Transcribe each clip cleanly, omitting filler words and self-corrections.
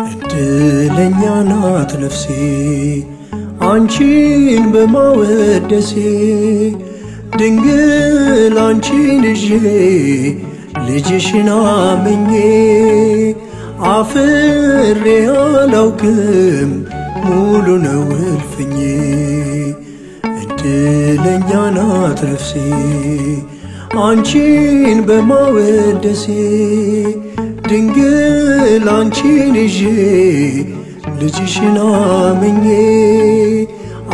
እድለኛ ናት ነፍሴ አንቺን በማወደሴ ድንግል አንቺን ይዤ ልጅሽን አምኜ አፍሬ አላውቅም ሙሉ ነው እልፍኜ እድለኛ ናት ነፍሴ አንቺን በማወደሴ ድንግል አንቺን ይዤ ልጅሽን አምኜ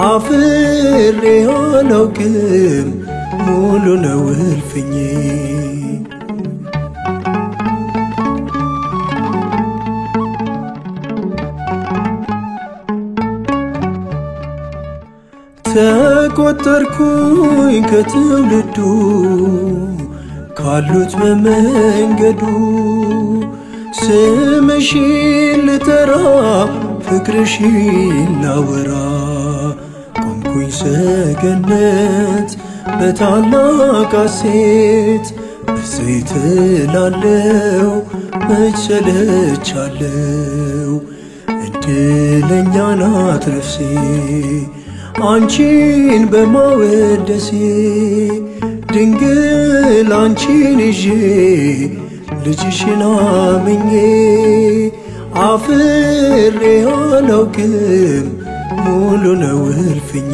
አፍሬ አላውቅም ሙሉ ነው እልፍኜ ተቆጠርኩኝ ከትውልዱ ካሉት በመንገዱ ስምሽን ልጠራ ፍቅርሽን ላወራ ቆምኩኝ ሰገነት በታላቅ ሐሴት በዘይት ላለው መች ሰለቻለው እድለኛ ናት ነፍሴ አንቺን በማወደሴ ድንግል አንቺን ይዤ ልጅሽን አምኜ አፍሬ አላውቅም ሙሉ ነው እልፍኜ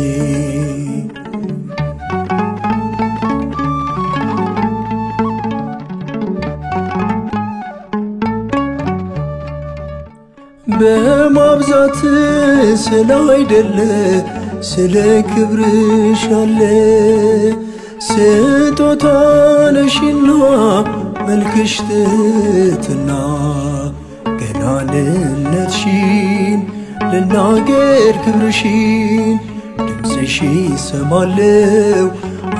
በማብዛት ስላይደለ ስለ ክብርሽ አለ ስጦታ ነሽና መልክሽ ትሕትና ገናንነትሽን ልናገር ክብርሽን ድምፅሽ ሰማለው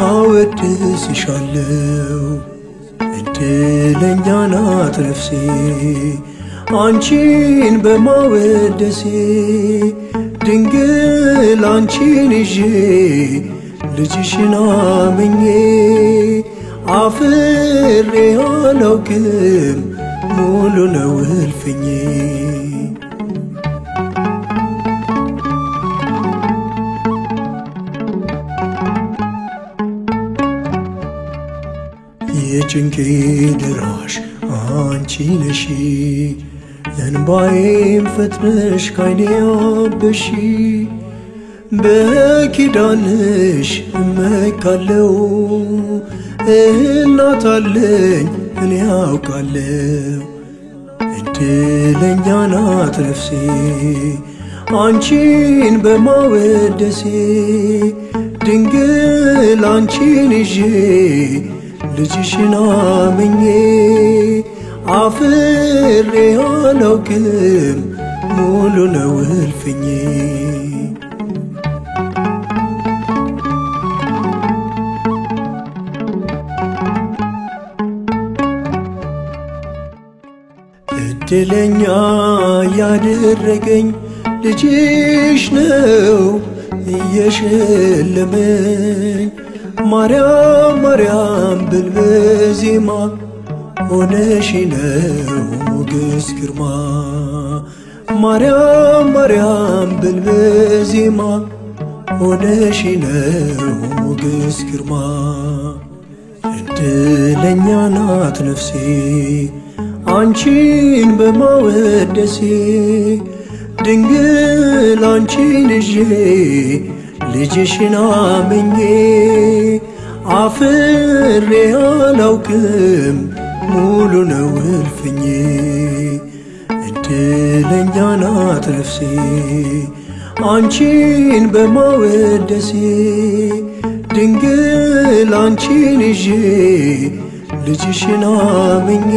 አወድስሻለው እድለኛ ናት ነፍሴ አንቺን በማወደሴ ድንግል አንቺን ይዤ ልጅሽን አምኜ አፍሬ አላውቅም ሙሉ ነው እልፍኜ የጭንቄ ደራሽ አንቺ ነሽ እንባዬም ፈጥነሽ ካይኔ አበሺ በኪዳንሽ እመካለው እናት አለኝ እኔ አውቃለው እድለኛ ናት ነፍሴ አንቺን በማወደሴ ድንግል አንቺን ይዤ ልጅሽን አምኜ አፍሬ አላውቅም ሙሉ ነው እልፍኜ እድለኛ ያደረገኝ ልጅሽ ነው እየሸለመኝ ማርያም ማርያም ብል በዜማ ሆነሽ ነው ሞገስ ግርማ ማርያም ማርያም ብል በዜማ ሆነሽ ነው ሞገስ ግርማ እድለኛ ናት ነፍሴ አንቺን በማወደሴ ድንግል አንቺን ይዤ ልጅሽን አምኜ አፍሬ አላውቅም ሙሉ ነው እልፍኜ እድለኛ ናት ነፍሴ አንቺን በማወደሴ ድንግል አንቺን ይዤ ልጅሽን አምኜ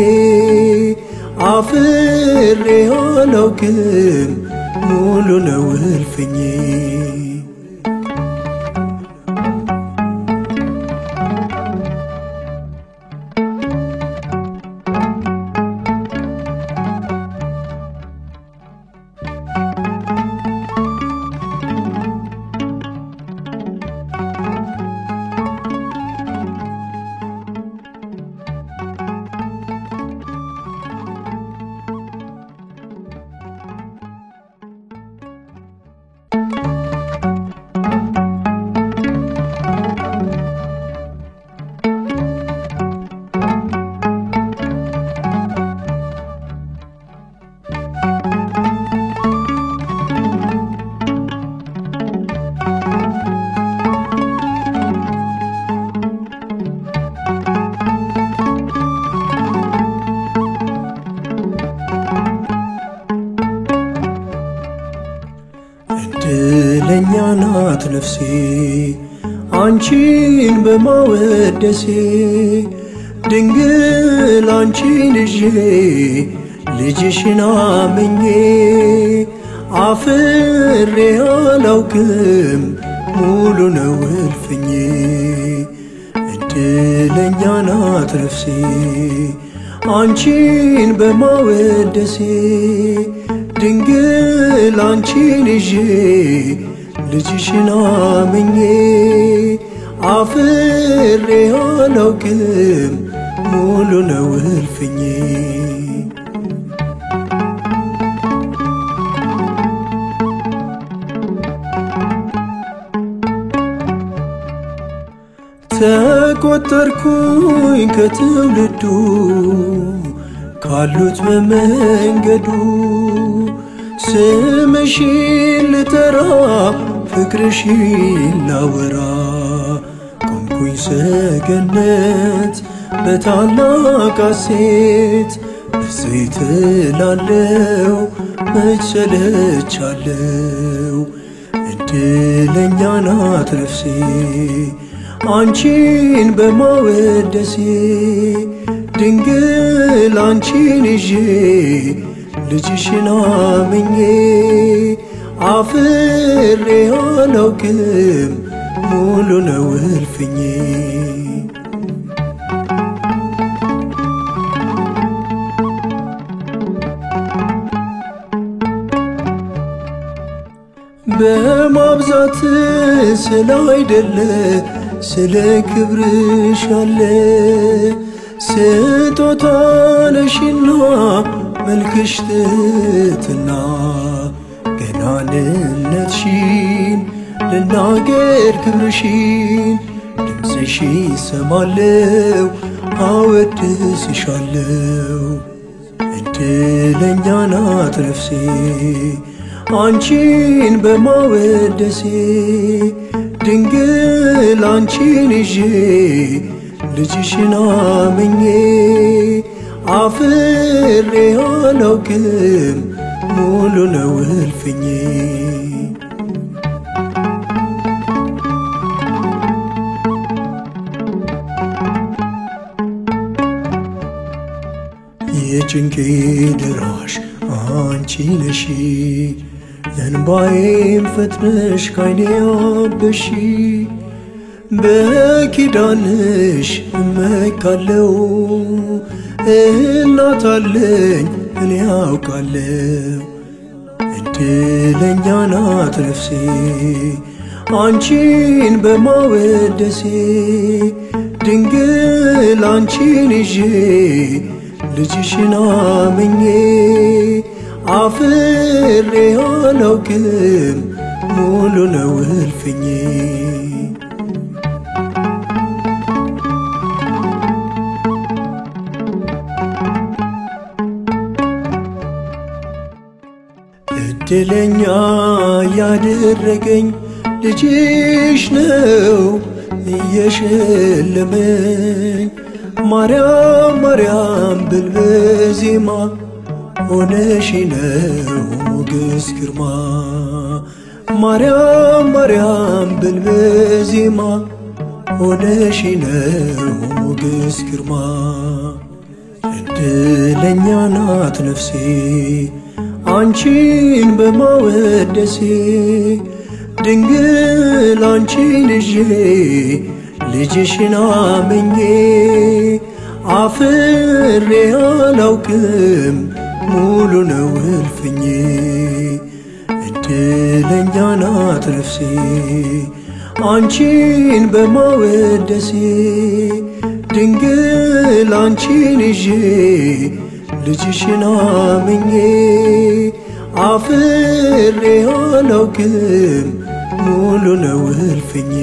አፍሬ አላውቅም ሙሉ ነው እልፍኜ እድለኛ ናት ነፍሴ አንቺን በማወደሴ ድንግል አንቺን ይዤ ልጅሽን አምኜ አፍሬ አላውቅም ሙሉ ነው እልፍኜ እድለኛ ናት ነፍሴ አንቺን በማወደሴ ድንግል አንቺን ይዤ ልጅሽን አምኜ አፍሬ አላውቅም ሙሉ ነው እልፍኜ ተቆጠርኩኝ ከትውልዱ ካሉት በመንገዱ ስምሽን ልጠራ ፍቅርሽን ላወራ ቆምኩኝ ሰገነት በታላቅ ሐሴት በዘይት ላለው መች ሰለቻለው እድለኛ ናት ነፍሴ አንቺን በማወደሴ ድንግል አንቺን ይዤ ልጅሽን አምኜ አፍሬ አላውቅም ሙሉ ነው እልፍኜ በማብዛት ስላይደለ ስለ ክብርሽ አለ ስጦታ ነሽና መልክሽ ትሕትና ገናንነትሽን ልናገር ክብርሽን ድምፅሽ ሰማለው አወድስሻለው እድለኛ ናት ነፍሴ አንቺን በማወደሴ ድንግል አንቺን ይዤ ልጅሽን አምኜ አፍሬ አላውቅም ሙሉ ነው እልፍኜ የጭንቄ ደራሽ አንቺ ነሽ ለእንባዬም ፈጥነሽ ካይኔ አበሺ በኪዳንሽ እመካለው እናት አለኝ እኔ አውቃለው እድለኛ ናት ነፍሴ አንቺን በማወደሴ ድንግል አንቺን ይዤ ልጅሽን አምኜ አፍሬ አላውቅም ሙሉ ነው እልፍኜ እድለኛ ያደረገኝ ልጅሽ ነው እየሸለመኝ ማርያም ማርያም ብል በዜማ ሆነሽ ነው ሞገስ ግርማ ማርያም ማርያም ብል በዜማ ሆነሽ ነው ሞገስ ግርማ እድለኛ ናት ነፍሴ አንቺን በማወደሴ ድንግል አንቺን ይዤ ልጅሽን አምኜ አፍሬ አላውቅም ሙሉ ነው እልፍኜ እድለኛ ናት ነፍሴ አንቺን በማወደሴ ድንግል አንቺን ይዤ ልጅሽን አምኜ አፍሬ አላውቅም ሙሉ ነው እልፍኜ